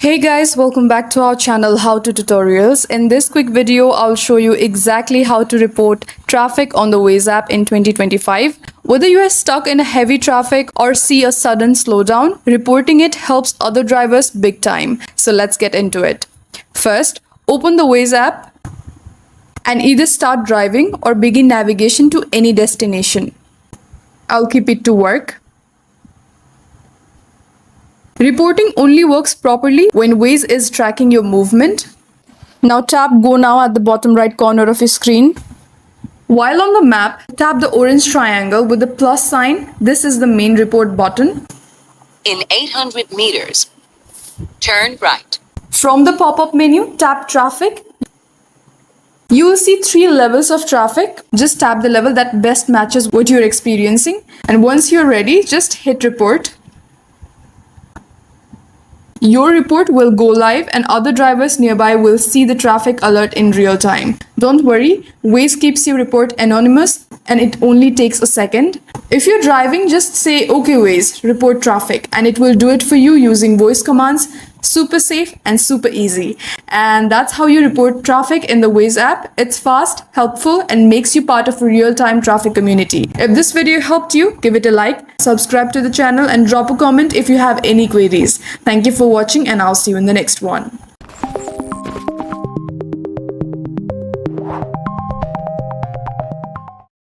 Hey guys, welcome back to our channel How to Tutorials. In this quick video, I'll show you exactly how to report traffic on the Waze app in 2025. Whether you are stuck in a heavy traffic or see a sudden slowdown, reporting it helps other drivers big time. So let's get into it. First, open the Waze app and either start driving or begin navigation to any destination. I'll keep it to work. Reporting only works properly when Waze is tracking your movement. Now tap Go Now at the bottom right corner of your screen. While on the map, tap the orange triangle with the plus sign. This is the main report button. In 800 meters, turn right. From the pop-up menu, tap Traffic. You will see 3 levels of traffic. Just tap the level that best matches what you're experiencing. And once you're ready, just hit Report. Your report will go live and other drivers nearby will see the traffic alert in real time. Don't worry, Waze keeps your report anonymous and it only takes a second. If you're driving, just say, "Okay Waze, report traffic," and it will do it for you using voice commands. Super safe and super easy. And that's how you report traffic in the Waze app. It's fast, helpful, and makes you part of a real-time traffic community. If this video helped you, give it a like, subscribe to the channel, and drop a comment if you have any queries. Thank you for watching, and I'll see you in the next one.